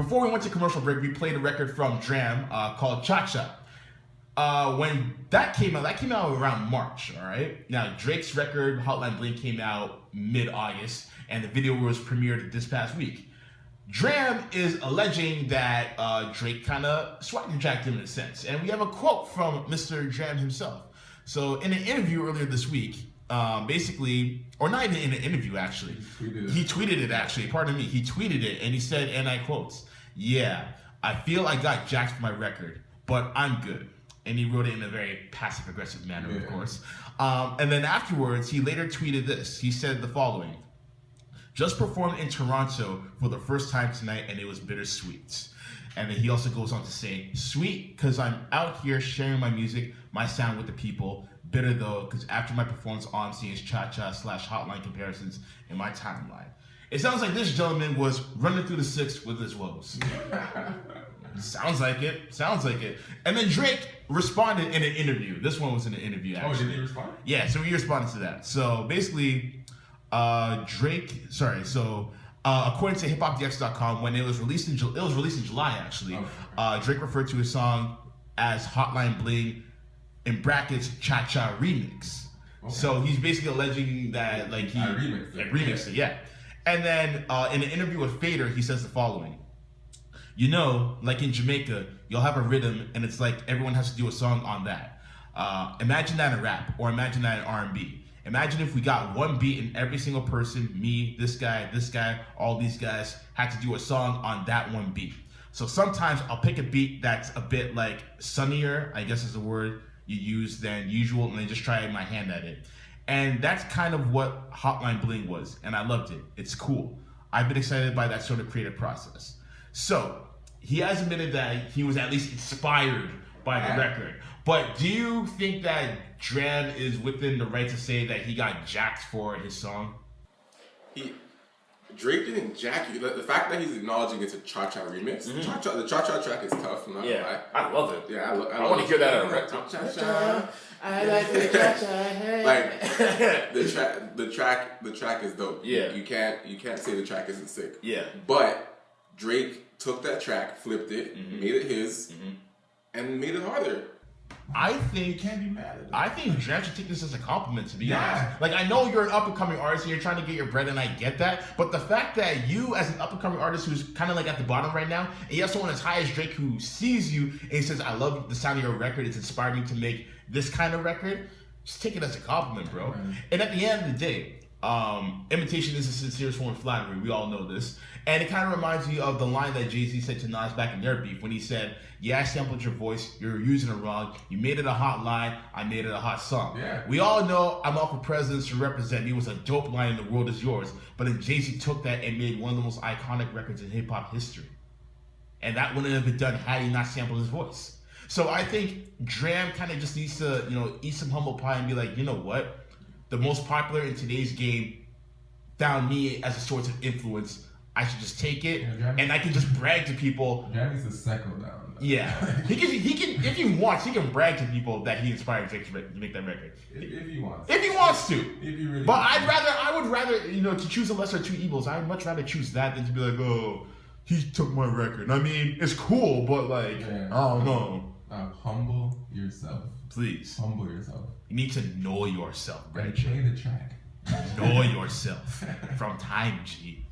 before we went to commercial break, we played a record from D.R.A.M. Called Cha Cha. When that came out around March, all right? Now, Drake's record, Hotline Bling, came out mid-August, and the video was premiered this past week. D.R.A.M. is alleging that Drake kind of swagger-jacked him in a sense. And we have a quote from Mr. D.R.A.M. himself. So in an interview earlier this week, basically, or not even in an interview actually, he tweeted it actually, pardon me, he tweeted it and he said, and I quote, "Yeah, I feel I got jacked for my record, but I'm good." And he wrote it in a very passive-aggressive manner, of course. And then afterwards, he later tweeted this. He said the following: "Just performed in Toronto for the first time tonight, and it was bittersweet." And then he also goes on to say, "Sweet, because I'm out here sharing my music, my sound with the people. Bitter, though, because after my performance, all I'm seeing is cha-cha / hotline comparisons in my timeline." It sounds like this gentleman was running through the six with his woes. Sounds like it. Sounds like it. And then Drake responded in an interview. This one was in an interview, actually. Oh, did he respond? Yeah, so he responded to that. So basically, according to hiphopdx.com, when it was released in July, actually, Drake referred to his song as Hotline Bling, in brackets, Cha Cha Remix. Okay. So he's basically alleging that like he remixed it, yeah. And then in an interview with Fader, he says the following: "You know, like in Jamaica, you'll have a rhythm, and it's like everyone has to do a song on that. Imagine that in rap, or imagine that in R&B. Imagine if we got one beat and every single person, me, this guy, all these guys, had to do a song on that one beat. So sometimes I'll pick a beat that's a bit like sunnier, I guess is the word you use, than usual, and then just try my hand at it. And that's kind of what Hotline Bling was, and I loved it. It's cool. I've been excited by that sort of creative process." So he has admitted that he was at least inspired by the record. But do you think that D.R.A.M. is within the right to say that he got jacked for his song? Drake didn't jack you. The fact that he's acknowledging it's a cha-cha remix. The cha-cha track is tough. I'm not gonna lie. I love it. Yeah, I want to hear that on a record. Cha-cha. I like the cha-cha. Hey. Like the track is dope. Yeah. You can't say the track isn't sick. Yeah. But Drake took that track, flipped it, made it his, and made it harder. I think can't be mad at it. I think D.R.A.M. should take this as a compliment, to be honest. Like, I know you're an up-and-coming artist and you're trying to get your bread, and I get that. But the fact that you, as an up-and-coming artist who's kind of like at the bottom right now, and you have someone as high as Drake who sees you and he says, "I love the sound of your record. It's inspired me to make this kind of record," just take it as a compliment, bro. And at the end of the day, imitation is a sincere form of flattery. We all know this. And it kind of reminds me of the line that Jay-Z said to Nas back in their beef when he said, "Yeah, I sampled your voice. You're using it wrong. You made it a hot line. I made it a hot song." Yeah. We all know I'm out for presidents to represent. It was a dope line, "The world is yours." But then Jay-Z took that and made one of the most iconic records in hip-hop history. And that wouldn't have been done had he not sampled his voice. So I think D.R.A.M. kind of just needs to, eat some humble pie and be like, you know what? The most popular in today's game found me as a source of influence. I should just take it, and I can just brag to people. D.R.A.M. needs to settle down. Yeah, he can. If he wants, he can brag to people that he inspired Drake to make that record. If he wants. If he wants to. If he really. But I would rather, to choose the lesser of two evils. I would much rather choose that than to be like, "Oh, he took my record." I mean, it's cool, but like, I don't know. Humble yourself. Please. Humble yourself. You need to know yourself, Play the track. Know yourself. From Time G.